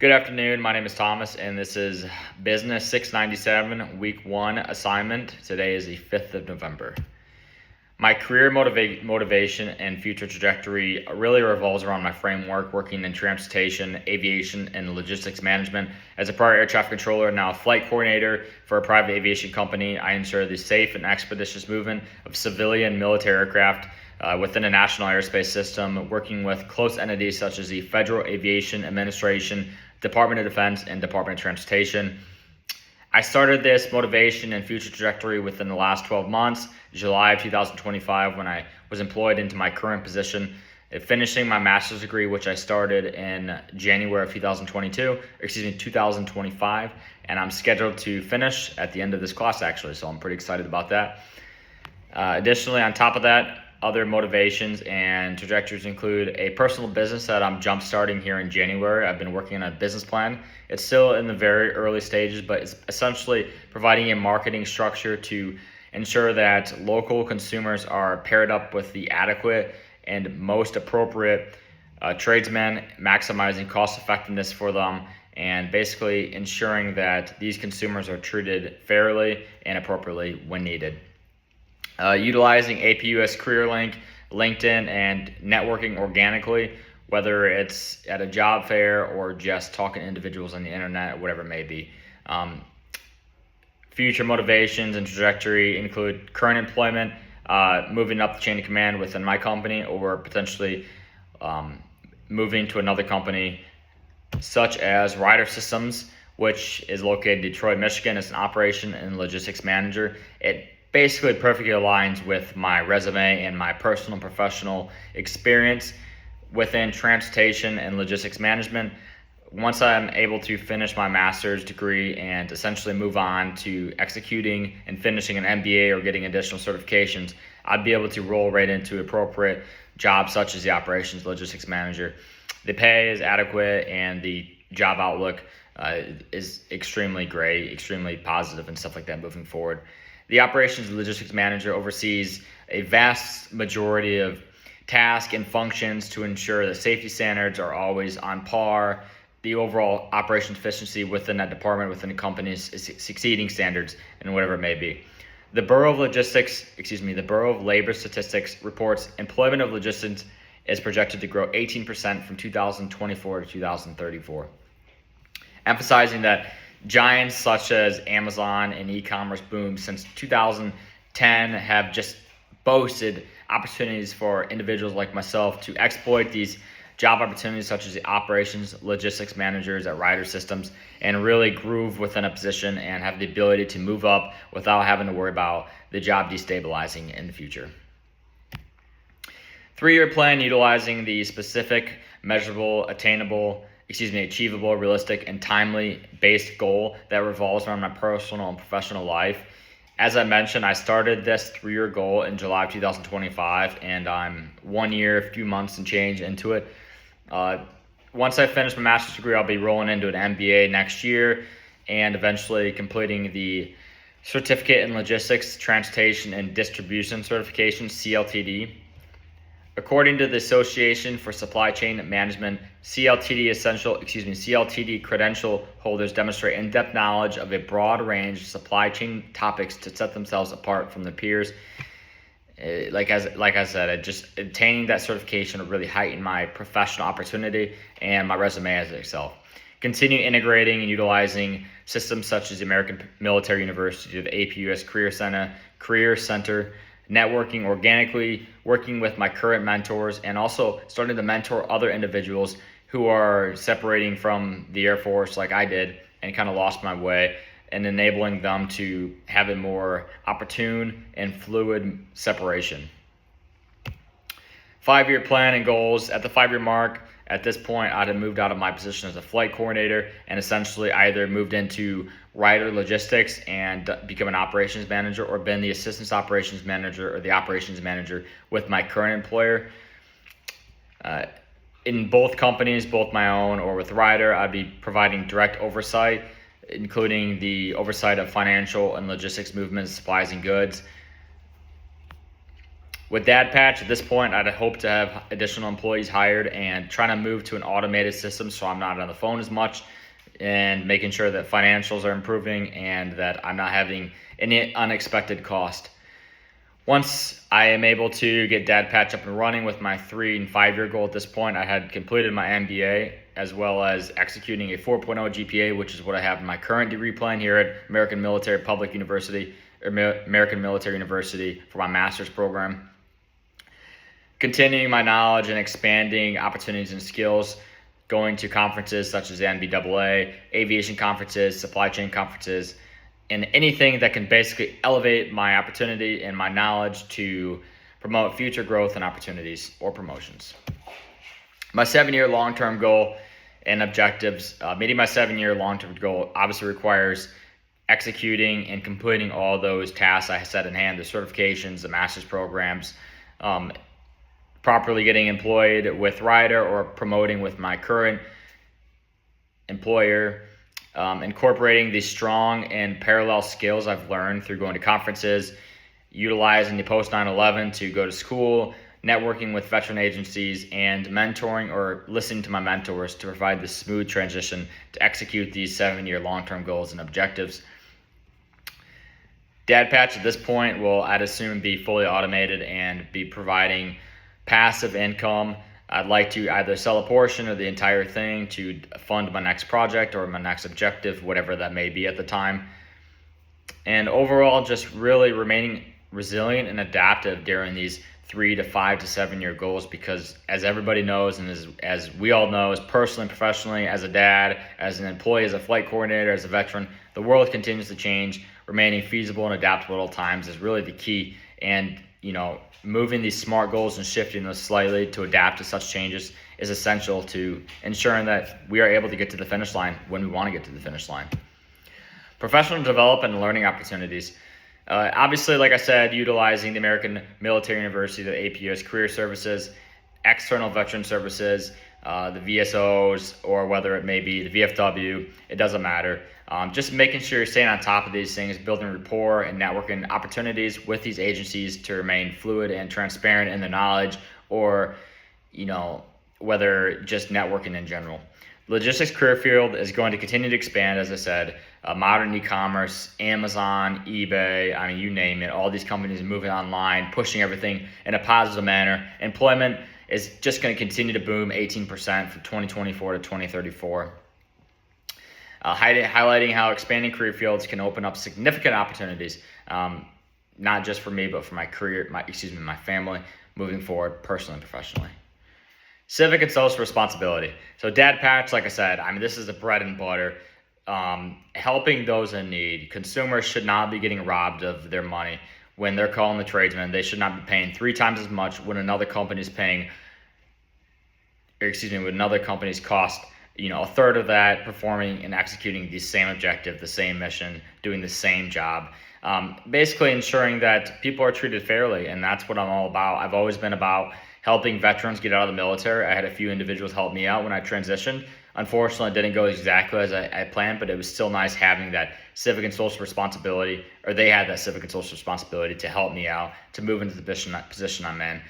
Good afternoon. My name is Thomas, and this is Business 697 Week 1 assignment. Today is the 5th of November. My career motivation and future trajectory really revolves around my framework working in transportation, aviation, and logistics management. As a prior air traffic controller, now a flight coordinator for a private aviation company, I ensure the safe and expeditious movement of civilian military aircraft within a national airspace system, working with close entities such as the Federal Aviation Administration, Department of Defense, and Department of Transportation. I started this motivation and future trajectory within the last 12 months, July of 2025, when I was employed into my current position, finishing my master's degree, which I started in January of 2025, and I'm scheduled to finish at the end of this class actually, so I'm pretty excited about that. Additionally, on top of that, other motivations and trajectories include a personal business that I'm jump starting here in January. I've been working on a business plan. It's still in the very early stages, but it's essentially providing a marketing structure to ensure that local consumers are paired up with the adequate and most appropriate tradesmen, maximizing cost effectiveness for them, and basically ensuring that these consumers are treated fairly and appropriately when needed. Utilizing APUS CareerLink, LinkedIn, and networking organically, whether it's at a job fair or just talking to individuals on the internet, whatever it may be. Future motivations and trajectory include current employment, moving up the chain of command within my company, or potentially moving to another company such as Ryder Systems, which is located in Detroit, Michigan. It's an operation and logistics manager. It basically perfectly aligns with my resume and my personal and professional experience within transportation and logistics management. Once I'm able to finish my master's degree and essentially move on to executing and finishing an MBA or getting additional certifications, I'd be able to roll right into appropriate jobs such as the operations logistics manager. The pay is adequate and the job outlook is extremely great, extremely positive and stuff like that moving forward. The operations logistics manager oversees a vast majority of tasks and functions to ensure that safety standards are always on par, the overall operations efficiency within that department, within the company is exceeding standards, and whatever it may be. The Bureau of Labor Statistics reports employment of logistics is projected to grow 18% from 2024 to 2034, emphasizing that giants such as Amazon and e-commerce boom since 2010 have just boasted opportunities for individuals like myself to exploit these job opportunities such as the operations logistics managers at Ryder Systems and really groove within a position and have the ability to move up without having to worry about the job destabilizing in the future. 3-year plan utilizing the specific, measurable, achievable, realistic, and timely based goal that revolves around my personal and professional life. As I mentioned, I started this 3-year goal in July of 2025, and I'm 1 year, a few months and change into it. Once I finish my master's degree, I'll be rolling into an MBA next year and eventually completing the Certificate in Logistics, Transportation, and Distribution Certification, CLTD. According to the Association for Supply Chain Management, CLTD credential holders demonstrate in-depth knowledge of a broad range of supply chain topics to set themselves apart from their peers. Like I said, just obtaining that certification will really heighten my professional opportunity and my resume as itself. Continue integrating and utilizing systems such as the American Military University, the APUS Career Center, networking organically, working with my current mentors, and also starting to mentor other individuals who are separating from the Air Force like I did and kind of lost my way, and enabling them to have a more opportune and fluid separation. 5-year plan and goals. At the 5-year mark, at this point, I'd have moved out of my position as a flight coordinator and essentially either moved into Ryder Logistics and become an operations manager, or been the assistant operations manager or the operations manager with my current employer. In both companies, both my own or with Ryder, I'd be providing direct oversight, including the oversight of financial and logistics movements, supplies, and goods. With Dad Patch, at this point, I'd hope to have additional employees hired and trying to move to an automated system so I'm not on the phone as much, and making sure that financials are improving and that I'm not having any unexpected cost. Once I am able to get Dad Patch up and running with my 3 and 5 year goal at this point, I had completed my MBA as well as executing a 4.0 GPA, which is what I have in my current degree plan here at American Military University for my master's program. Continuing my knowledge and expanding opportunities and skills, going to conferences such as the NBAA, aviation conferences, supply chain conferences, and anything that can basically elevate my opportunity and my knowledge to promote future growth and opportunities or promotions. My 7-year long-term goal and objectives. Meeting my 7-year long-term goal obviously requires executing and completing all those tasks I set in hand, the certifications, the master's programs, properly getting employed with Ryder or promoting with my current employer, incorporating the strong and parallel skills I've learned through going to conferences, utilizing the post 9/11 to go to school, networking with veteran agencies, and mentoring or listening to my mentors to provide the smooth transition to execute these 7-year long-term goals and objectives. Dad Patch at this point will, I'd assume, be fully automated and be providing passive income. I'd like to either sell a portion or the entire thing to fund my next project or my next objective, whatever that may be at the time. And overall, just really remaining resilient and adaptive during these 3 to 5 to 7 year goals, because as everybody knows, and as we all know, as personally and professionally, as a dad, as an employee, as a flight coordinator, as a veteran, the world continues to change. Remaining feasible and adaptable at all times is really the key. And, moving these SMART goals and shifting those slightly to adapt to such changes is essential to ensuring that we are able to get to the finish line when we want to get to the finish line. Professional development and learning opportunities. Obviously, like I said, utilizing the American Military University, the APUS Career Services, external veteran services, the VSOs, or whether it may be the VFW, it doesn't matter. Just making sure you're staying on top of these things, building rapport and networking opportunities with these agencies to remain fluid and transparent in the knowledge, or, whether just networking in general. Logistics career field is going to continue to expand, as I said. Modern e-commerce, Amazon, eBay, you name it, all these companies are moving online, pushing everything in a positive manner. Employment is just going to continue to boom 18% from 2024 to 2034. Highlighting how expanding career fields can open up significant opportunities, not just for me, but for my career, my family, moving forward personally and professionally. Civic and social responsibility. So Dad Patch, like I said, this is the bread and butter. Helping those in need. Consumers should not be getting robbed of their money when they're calling the tradesman. They should not be paying 3 times as much when another company's paying, when another company's cost, a third of that, performing and executing the same objective, the same mission, doing the same job. Basically ensuring that people are treated fairly, and that's what I'm all about. I've always been about helping veterans get out of the military. I had a few individuals help me out when I transitioned. Unfortunately, it didn't go exactly as I planned, but it was still nice having that civic and social responsibility, or they had that civic and social responsibility to help me out, to move into the position I'm in.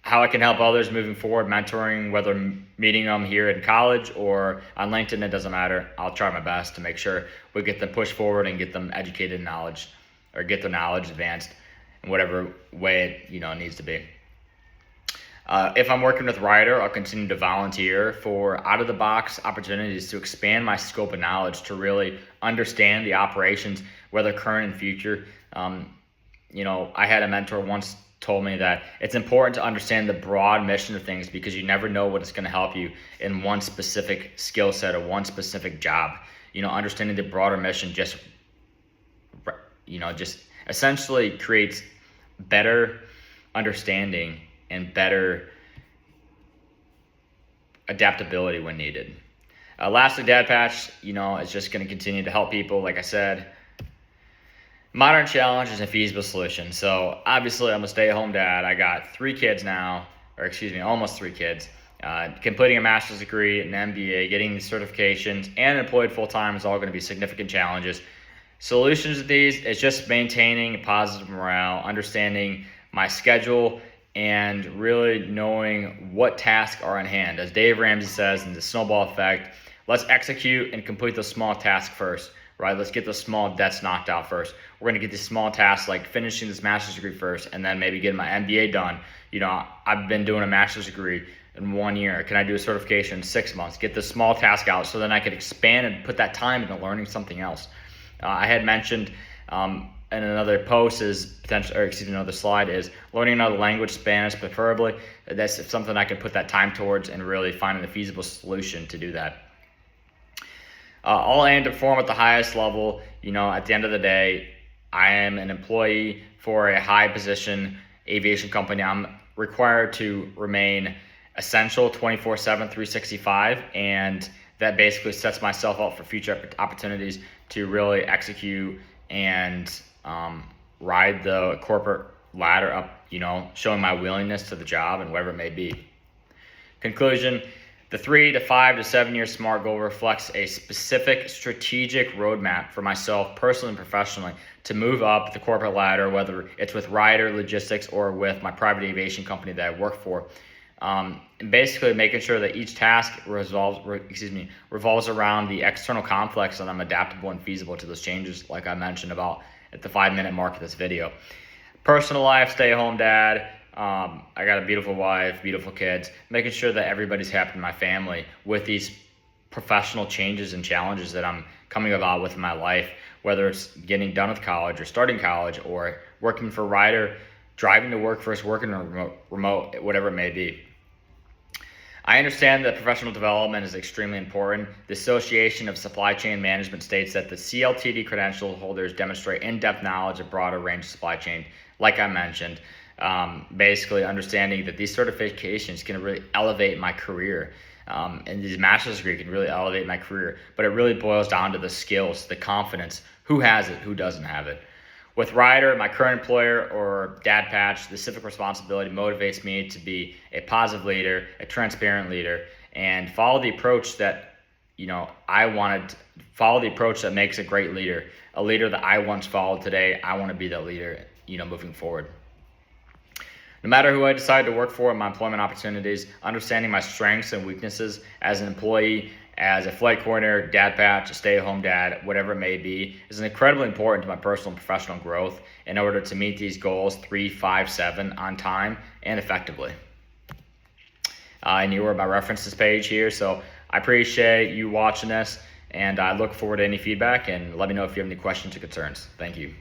How I can help others moving forward, mentoring, whether meeting them here in college or on LinkedIn, it doesn't matter. I'll try my best to make sure we get them pushed forward and get them educated in knowledge, or get their knowledge advanced in whatever way it needs to be. If I'm working with Ryder, I'll continue to volunteer for out-of-the-box opportunities to expand my scope of knowledge, to really understand the operations, whether current and future. I had a mentor once told me that it's important to understand the broad mission of things, because you never know what is going to help you in one specific skill set or one specific job. Understanding the broader mission just essentially creates better understanding and better adaptability when needed. Lastly, Dad Patch, is just going to continue to help people, like I said. Modern challenges and feasible solutions. So obviously I'm a stay-at-home dad. I got 3 kids now, almost 3 kids. Completing a master's degree, an MBA, getting the certifications, and employed full-time is all going to be significant challenges. Solutions to these is just maintaining positive morale, understanding my schedule, and really knowing what tasks are in hand. As Dave Ramsey says in the snowball effect, let's execute and complete the small task first, right? Let's get the small debts knocked out first. We're going to get these small tasks like finishing this master's degree first, and then maybe getting my MBA done. I've been doing a master's degree in 1 year. Can I do a certification in 6 months? Get the small task out so then I could expand and put that time into learning something else. I had mentioned in another post another slide is learning another language, Spanish preferably. That's something I could put that time towards and really finding a feasible solution to do that. All aim to perform at the highest level. At the end of the day, I am an employee for a high position aviation company. I'm required to remain essential 24/7, 365, and that basically sets myself up for future opportunities to really execute and ride the corporate ladder up, showing my willingness to the job and whatever it may be. Conclusion, the 3 to 5 to 7 year SMART goal reflects a specific strategic roadmap for myself personally and professionally to move up the corporate ladder, whether it's with Ryder Logistics or with my private aviation company that I work for. And basically making sure that each task revolves around the external conflicts, and I'm adaptable and feasible to those changes, like I mentioned about at the 5-minute mark of this video. Personal life, stay-at-home dad. I got a beautiful wife, beautiful kids. Making sure that everybody's happy in my family with these professional changes and challenges that I'm coming about with in my life, whether it's getting done with college or starting college or working for Ryder, driving to work versus working remote, whatever it may be. I understand that professional development is extremely important. The Association of Supply Chain Management states that the CLTD credential holders demonstrate in-depth knowledge of broader range of supply chain. Like I mentioned, basically understanding that these certifications can really elevate my career. And these master's degree can really elevate my career, but it really boils down to the skills, the confidence, who has it, who doesn't have it. With Ryder, my current employer, or Dad Patch, the civic responsibility motivates me to be a positive leader, a transparent leader, and follow the approach that, follow the approach that makes a great leader, a leader that I once followed today. I want to be that leader, moving forward. No matter who I decide to work for in my employment opportunities, understanding my strengths and weaknesses as an employee, as a flight coordinator, dad patch, a stay-at-home dad, whatever it may be, is incredibly important to my personal and professional growth in order to meet these goals 3, 5, 7 on time and effectively. And you were my references page here, so I appreciate you watching this, and I look forward to any feedback, and let me know if you have any questions or concerns. Thank you.